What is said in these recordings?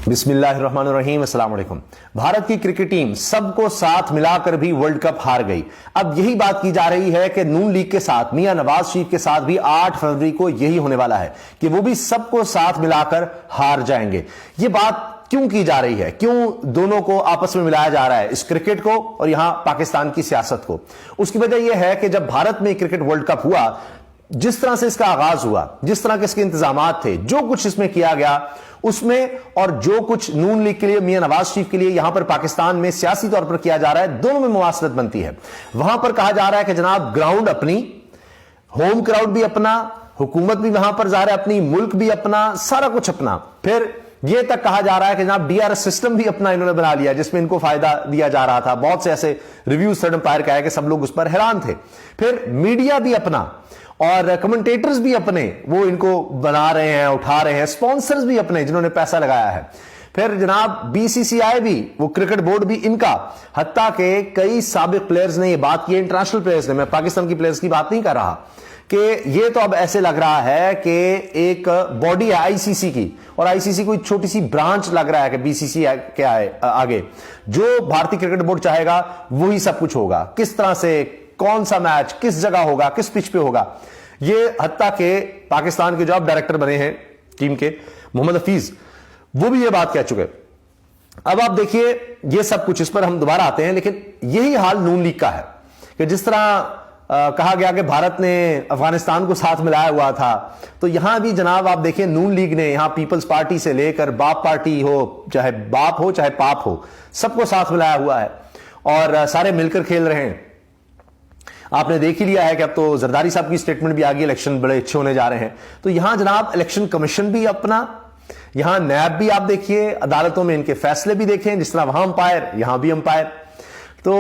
بسم اللہ الرحمن الرحیم، السلام علیکم۔ بھارت کی کرکٹ ٹیم سب کو ساتھ ملا کر بھی ورلڈ کپ ہار گئی۔ اب یہی بات کی جا رہی ہے کہ نون لیگ کے ساتھ میاں نواز شریف کے ساتھ بھی 8 فروری کو یہی ہونے والا ہے کہ وہ بھی سب کو ساتھ ملا کر ہار جائیں گے۔ یہ بات کیوں کی جا رہی ہے؟ کیوں دونوں کو آپس میں ملایا جا رہا ہے، اس کرکٹ کو اور یہاں پاکستان کی سیاست کو؟ اس کی وجہ یہ ہے کہ جب بھارت میں کرکٹ ورلڈ کپ ہوا، جس طرح سے اس کا آغاز ہوا، جس طرح کے اس کے انتظامات تھے، جو کچھ اس میں کیا گیا، اس میں اور جو کچھ نون لیگ کے لیے میاں نواز شریف کے لیے یہاں پر پاکستان میں سیاسی طور پر کیا جا رہا ہے، دونوں میں مواصلت بنتی ہے۔ وہاں پر کہا جا رہا ہے کہ جناب گراؤنڈ اپنی، ہوم کراؤڈ بھی اپنا، حکومت بھی وہاں پر ظاہر ہے اپنی، ملک بھی اپنا، سارا کچھ اپنا۔ پھر یہ تک کہا جا رہا ہے کہ جناب ڈی آر ایس سسٹم بھی اپنا انہوں نے بنا لیا، جس میں ان کو فائدہ دیا جا رہا تھا۔ بہت سے ایسے ریویوز تھرڈ امپائر کا ہے کہ سب لوگ اس پر حیران تھے۔ پھر میڈیا بھی اپنا اور کمنٹیٹرز بھی اپنے، وہ ان کو بنا رہے ہیں، اٹھا رہے ہیں، سپانسرز بھی اپنے جنہوں نے پیسہ لگایا ہے۔ پھر جناب بی سی سی آئی بھی، وہ کرکٹ بورڈ بھی ان کا، حتیٰ کہ کئی سابق پلیئرز نے یہ بات کی، انٹرنیشنل پلیئرز نے، میں پاکستان کی پلیئرز کی بات نہیں کر رہا، کہ یہ تو اب ایسے لگ رہا ہے کہ ایک باڈی ہے آئی سی سی کی، اور آئی سی سی کوئی چھوٹی سی برانچ لگ رہا ہے کہ بی سی سی کے آگے جو بھارتی کرکٹ بورڈ چاہے گا وہی سب کچھ ہوگا۔ کس طرح سے، کون سا میچ کس جگہ ہوگا، کس پچ پہ ہوگا، یہ حتیٰ کہ پاکستان کے جو اب ڈائریکٹر بنے ہیں ٹیم کے، محمد حفیظ، وہ بھی یہ بات کہہ چکے۔ اب آپ دیکھیے یہ سب کچھ، اس پر ہم دوبارہ آتے ہیں، لیکن یہی حال نون لیگ کا ہے کہ جس طرح کہا گیا کہ بھارت نے افغانستان کو ساتھ ملایا ہوا تھا، تو یہاں بھی جناب آپ دیکھیں نون لیگ نے یہاں پیپلز پارٹی سے لے کر باپ پارٹی ہو، چاہے باپ ہو چاہے پاپ ہو، سب کو ساتھ ملایا ہوا ہے اور سارے مل کر کھیل رہے ہیں۔ آپ نے دیکھ ہی لیا ہے کہ اب تو زرداری صاحب کی سٹیٹمنٹ بھی آگئی، الیکشن بڑے اچھے ہونے جا رہے ہیں۔ تو یہاں جناب الیکشن کمیشن بھی اپنا، یہاں نیب بھی آپ دیکھیے، عدالتوں میں ان کے فیصلے بھی دیکھیں، جس طرح وہاں امپائر یہاں بھی امپائر، تو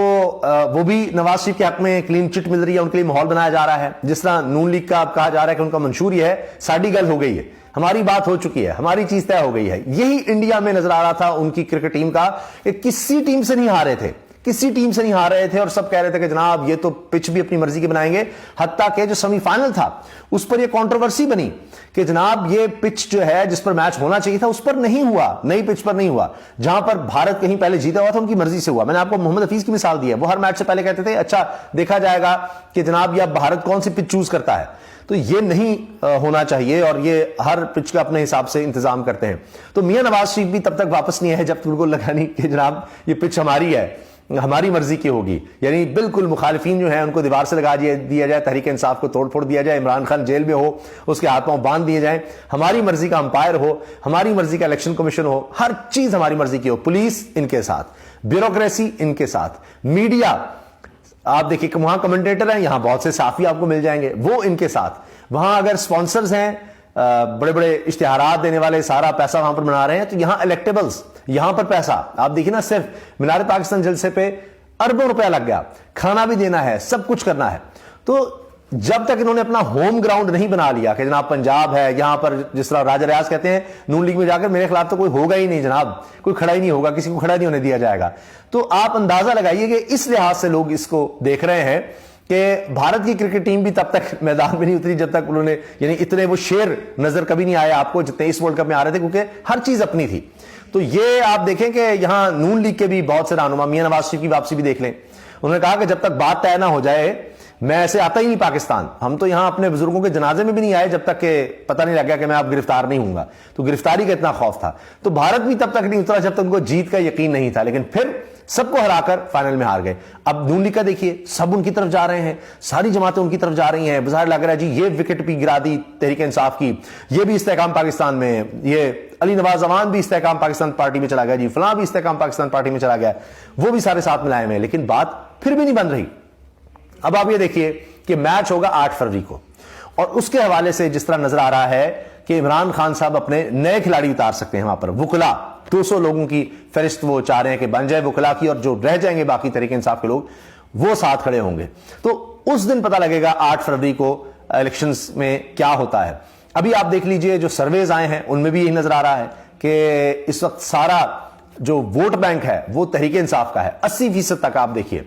وہ بھی نواز شریف کے حق میں کلین چٹ مل رہی ہے، ان کے لیے ماحول بنایا جا رہا ہے۔ جس طرح نون لیگ کا کہا جا رہا ہے کہ ان کا منشور یہ ہے، ساڈی گل ہو گئی ہے، ہماری بات ہو چکی ہے، ہماری چیز طے ہو گئی ہے۔ یہی انڈیا میں نظر آ رہا تھا ان کی کرکٹ ٹیم کا کہ کسی ٹیم سے نہیں ہارے تھے، کسی ٹیم سے نہیں ہار رہے تھے، اور سب کہہ رہے تھے کہ جناب یہ تو پچ بھی اپنی مرضی کے بنائیں گے۔ حتیٰ کہ جو سیمی فائنل تھا اس پر یہ کنٹروورسی بنی کہ جناب یہ پچ جو ہے جس پر میچ ہونا چاہیے تھا اس پر نہیں ہوا، نئی پچ پر نہیں ہوا، جہاں پر بھارت کہیں پہلے جیتا ہوا تھا ان کی مرضی سے ہوا۔ میں نے آپ کو محمد حفیظ کی مثال دی ہے، وہ ہر میچ سے پہلے کہتے تھے اچھا دیکھا جائے گا کہ جناب یہ بھارت کون سی پچ چوز کرتا ہے، تو یہ نہیں ہونا چاہیے، اور یہ ہر پچ کا اپنے حساب سے انتظام کرتے ہیں۔ تو میاں نواز شریف بھی تب تک واپس نہیں ہے جب تک ان کو لگا نہیں کہ جناب یہ پچ ہماری ہے، ہماری مرضی کی ہوگی۔ یعنی بالکل مخالفین جو ہیں ان کو دیوار سے لگا دیا جائے، تحریک انصاف کو توڑ پھوڑ دیا جائے، عمران خان جیل میں ہو، اس کے ہاتھ پاؤں باندھ دیے جائیں، ہماری مرضی کا امپائر ہو، ہماری مرضی کا الیکشن کمیشن ہو، ہر چیز ہماری مرضی کی ہو۔ پولیس ان کے ساتھ، بیوروکریسی ان کے ساتھ، میڈیا آپ دیکھیے کہ وہاں کمنٹیٹر ہیں، یہاں بہت سے صحافی آپ کو مل جائیں گے، وہ ان کے ساتھ، وہاں اگر سپانسرز ہیں، بڑے بڑے اشتہارات دینے والے، سارا پیسہ وہاں پر بنا رہے ہیں، تو یہاں الیکٹیبلز، یہاں پر پیسہ آپ دیکھیں نا، صرف مینار پاکستان جلسے پہ اربوں روپیہ لگ گیا، کھانا بھی دینا ہے، سب کچھ کرنا ہے۔ تو جب تک انہوں نے اپنا ہوم گراؤنڈ نہیں بنا لیا کہ جناب پنجاب ہے، یہاں پر جس طرح راجہ ریاض کہتے ہیں نون لیگ میں جا کر میرے خلاف تو کوئی ہوگا ہی نہیں جناب، کوئی کھڑا ہی نہیں ہوگا، کسی کو کھڑا نہیں ہونے دیا جائے گا، تو آپ اندازہ لگائیے کہ اس لحاظ سے لوگ اس کو دیکھ رہے ہیں کہ بھارت کی کرکٹ ٹیم بھی تب تک میدان میں نہیں اتری جب تک انہوں نے، یعنی اتنے وہ شیر نظر کبھی نہیں آئے آپ کو جتنے اس ورلڈ کپ میں آ رہے تھے، کیونکہ ہر چیز اپنی تھی۔ تو یہ آپ دیکھیں کہ یہاں نون لیگ کے بھی بہت سے رہنما، میاں نواز شریف کی واپسی بھی دیکھ لیں، انہوں نے کہا کہ جب تک بات طے نہ ہو جائے میں ایسے آتا ہی نہیں پاکستان، ہم تو یہاں اپنے بزرگوں کے جنازے میں بھی نہیں آئے جب تک کہ پتہ نہیں لگ گیا کہ میں اب گرفتار نہیں ہوں گا۔ تو گرفتاری کا اتنا خوف تھا، تو بھارت بھی تب تک نہیں اترا جب تک ان کو جیت کا یقین نہیں تھا، لیکن پھر سب کو ہرا کر فائنل میں ہار گئے۔ اب نون لیگ کا دیکھیے، سب ان کی طرف جا رہے ہیں، ساری جماعتیں ان کی طرف جا رہی ہیں، بظاہر لگ رہا ہے جی یہ وکٹ بھی گرا دی تحریک انصاف کی، یہ بھی استحکام پاکستان میں، یہ علی نواز امان بھی استحکام پاکستان پارٹی میں چلا گیا، جی فلاں بھی استحکام پاکستان پارٹی میں چلا گیا، وہ بھی سارے ساتھ ملائے ہوئے ہیں، لیکن بات پھر بھی نہیں بن رہی۔ اب آپ یہ دیکھیے کہ میچ ہوگا 8 فروری کو، اور اس کے حوالے سے جس طرح نظر آ رہا ہے کہ عمران خان صاحب اپنے نئے کھلاڑی اتار سکتے ہیں وہاں پر، وکلا 200 لوگوں کی فہرست وہ چاہ رہے ہیں کہ بن جائے وکلا کی، اور جو رہ جائیں گے باقی تحریک انصاف کے لوگ وہ ساتھ کھڑے ہوں گے۔ تو اس دن پتہ لگے گا 8 فروری کو الیکشنز میں کیا ہوتا ہے۔ ابھی آپ دیکھ لیجئے جو سرویز آئے ہیں ان میں بھی یہی نظر آ رہا ہے کہ اس وقت سارا جو ووٹ بینک ہے وہ تحریک انصاف کا ہے، 80% تک آپ دیکھیے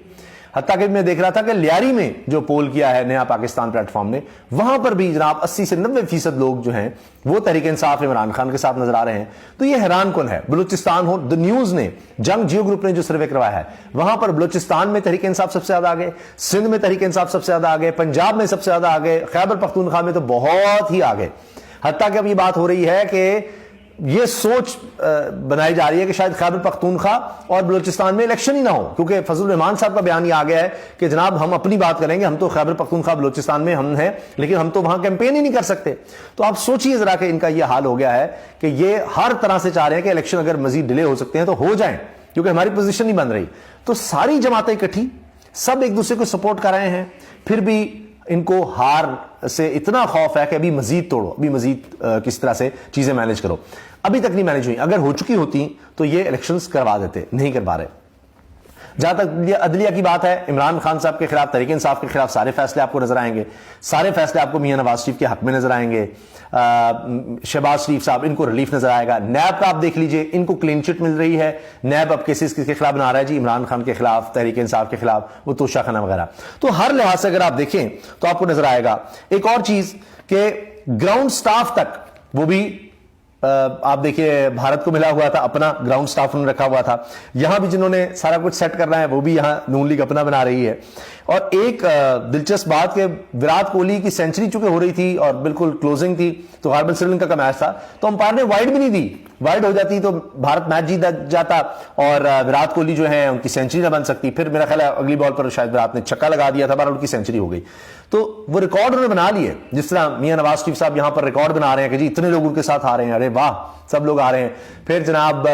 حتیٰ کہ میں دیکھ رہا تھا کہ لیاری میں جو پول کیا ہے نیا پاکستان پلیٹ فارم نے، وہاں پر بھی جناب 80 سے 90% لوگ جو ہیں وہ تحریک انصاف عمران خان کے ساتھ نظر آ رہے ہیں. تو یہ حیران کن ہے. بلوچستان ہو، دا نیوز نے، جنگ جیو گروپ نے جو سروے کروایا ہے، وہاں پر بلوچستان میں تحریک انصاف سب سے زیادہ آگے، سندھ میں تحریک انصاف سب سے زیادہ آگے، پنجاب میں سب سے زیادہ آگے، خیبر پختونخوا میں تو بہت ہی آگے. حتیٰ کہ اب یہ بات ہو رہی ہے کہ یہ سوچ بنائی جا رہی ہے کہ شاید خیبر پختونخوا اور بلوچستان میں الیکشن ہی نہ ہو، کیونکہ فضل الرحمان صاحب کا بیان یہ آ گیا ہے کہ جناب ہم اپنی بات کریں گے، ہم تو خیبر پختونخوا بلوچستان میں ہم ہیں لیکن ہم تو وہاں کیمپین ہی نہیں کر سکتے. تو آپ سوچئے ذرا کہ ان کا یہ حال ہو گیا ہے کہ یہ ہر طرح سے چاہ رہے ہیں کہ الیکشن اگر مزید ڈیلے ہو سکتے ہیں تو ہو جائیں، کیونکہ ہماری پوزیشن نہیں بن رہی. تو ساری جماعتیں اکٹھی، سب ایک دوسرے کو سپورٹ کر رہے ہیں، پھر بھی ان کو ہار سے اتنا خوف ہے کہ ابھی مزید توڑو، ابھی مزید کس طرح سے چیزیں مینج کرو. ابھی تک نہیں مینج ہوئی، اگر ہو چکی ہوتی تو یہ الیکشنز کروا دیتے، نہیں کروا رہے. جہاں تک عدلیہ کی بات ہے، عمران خان صاحب کے خلاف، تحریک انصاف کے خلاف سارے فیصلے آپ کو نظر آئیں گے، سارے فیصلے آپ کو میاں نواز شریف کے حق میں نظر آئیں گے. شہباز شریف صاحب، ان کو ریلیف نظر آئے گا. نیب کا آپ دیکھ لیجئے، ان کو کلین چٹ مل رہی ہے. نیب اب کیسز کس کے خلاف بنا رہا ہے جی؟ عمران خان کے خلاف، تحریک انصاف کے خلاف، وہ توشہ خانہ وغیرہ. تو ہر لحاظ سے اگر آپ دیکھیں تو آپ کو نظر آئے گا. ایک اور چیز کہ گراؤنڈ سٹاف تک، وہ بھی آپ دیکھیے بھارت کو ملا ہوا تھا، اپنا گراؤنڈ سٹاف انہوں نے رکھا ہوا تھا. یہاں بھی جنہوں نے سارا کچھ سیٹ کرنا ہے وہ بھی یہاں نون لیگ اپنا بنا رہی ہے. اور ایک دلچسپ بات کہ وراٹ کوہلی کی سینچری چونکہ ہو رہی تھی اور بالکل کلوزنگ تھی، تو غالباً سری لنکا کا میچ تھا، تو امپائر نے وائڈ بھی نہیں دی. وائڈ ہو جاتی تو بھارت میچ جیت جاتا اور وراٹ کوہلی جو ہے ان کی سینچری نہ بن سکتی. پھر میرا خیال ہے اگلی بال پر شاید وراٹ نے چھکا لگا دیا تھا، بہرحال ان کی سینچری ہو گئی. تو وہ ریکارڈ انہوں نے بنا لیے، جس طرح میاں نواز شریف صاحب یہاں پر ریکارڈ بنا رہے ہیں کہ جی اتنے لوگ ان کے ساتھ آ رہے ہیں، ارے واہ سب لوگ آ رہے ہیں. پھر جناب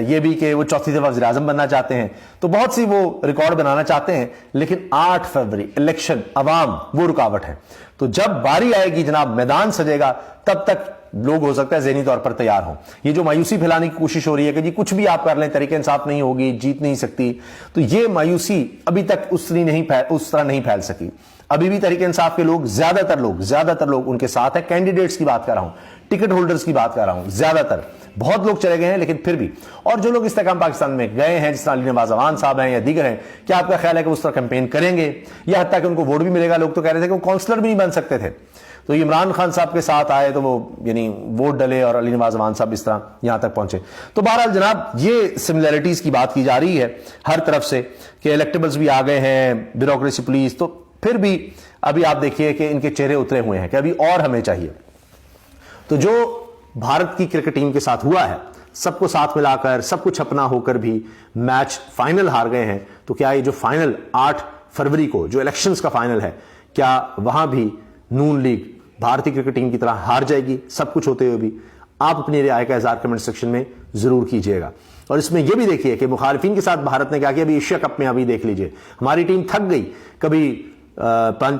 یہ بھی کہ وہ چوتھی دفعہ وزیر اعظم بننا چاہتے ہیں، تو بہت سی وہ ریکارڈ بنانا چاہتے ہیں. لیکن 8 فروری الیکشن، عوام وہ رکاوٹ ہے. تو جب باری آئے گی جناب، میدان سجے گا، تب تک لوگ ہو سکتا ہے ذہنی طور پر تیار ہوں. یہ جو مایوسی پھیلانے کی کوشش ہو رہی ہے کہ جی کچھ بھی آپ کر لیں تحریک انصاف نہیں ہوگی، جیت نہیں سکتی، تو یہ مایوسی ابھی تک اس طرح نہیں پھیل سکی. ابھی بھی تحریک انصاف کے لوگ زیادہ تر لوگ ان کے ساتھ ہیں. کینڈیڈیٹس کی بات کر رہا ہوں، ٹکٹ ہولڈرز کی بات کر رہا ہوں، زیادہ تر بہت لوگ چلے گئے ہیں لیکن پھر بھی. اور جو لوگ استحکام پاکستان میں گئے ہیں، جس طرح علی نواز اعوان صاحب ہیں یا دیگر ہیں، کیا آپ کا خیال ہے کہ اس طرح کیمپین کریں گے یا حتیٰ کہ ان کو ووٹ بھی ملے گا؟ لوگ تو کہہ رہے تھے کہ وہ کونسلر بھی نہیں بن سکتے تھے. تو عمران خان صاحب کے ساتھ آئے تو وہ یعنی ووٹ ڈلے اور علی نواز اعوان صاحب اس طرح یہاں تک پہنچے. تو بہرحال جناب یہ سملیرٹیز کی بات کی جا رہی ہے ہر طرف سے کہ الیکٹیبلز بھی آ گئے ہیں، بیوروکریسی پولیس، تو پھر بھی ابھی آپ دیکھیے کہ ان کے چہرے اترے ہوئے ہیں کہ ابھی اور ہمیں چاہیے. تو جو بھارت کی کرکٹ ٹیم کے ساتھ ہوا ہے، سب کو ساتھ ملا کر، سب کچھ اپنا ہو کر بھی میچ فائنل ہار گئے ہیں. تو کیا یہ جو فائنل 8 فروری کو جو الیکشنز کا فائنل ہے، کیا وہاں بھی نون لیگ بھارتی کرکٹ ٹیم کی طرح ہار جائے گی؟ سب کچھ ہوتے ہوئے بھی آپ اپنی رائے کا اظہار کمنٹ سیکشن میں ضرور کیجئے گا. اور اس میں یہ بھی دیکھیے کہ مخالفین کے ساتھ بھارت نے کیا کیا. ابھی ایشیا کپ میں ابھی دیکھ لیجئے ہماری ٹیم تھک گئی، کبھی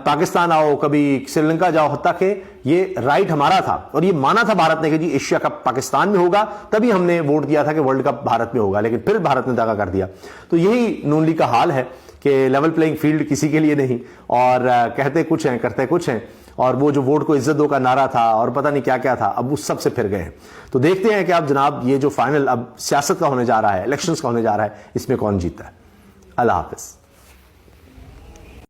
پاکستان آؤ، کبھی سری لنکا جاؤ، حتیٰ کہ یہ رائٹ ہمارا تھا اور یہ مانا تھا بھارت نے کہ جی ایشیا کپ پاکستان میں ہوگا، تبھی ہم نے ووٹ دیا تھا کہ ورلڈ کپ بھارت میں ہوگا، لیکن پھر بھارت نے داغا کر دیا. تو یہی نون لیگ کا حال ہے کہ لیول پلینگ فیلڈ کسی کے لیے نہیں، اور کہتے کچھ ہیں کرتے کچھ ہیں. اور وہ جو ووٹ کو عزت دو کا نعرہ تھا اور پتہ نہیں کیا کیا تھا، اب اس سب سے پھر گئے ہیں. تو دیکھتے ہیں کہ اب جناب یہ جو فائنل اب سیاست کا ہونے جا رہا ہے، الیکشنز کا ہونے جا رہا ہے، اس میں کون جیتتا ہے. اللہ حافظ.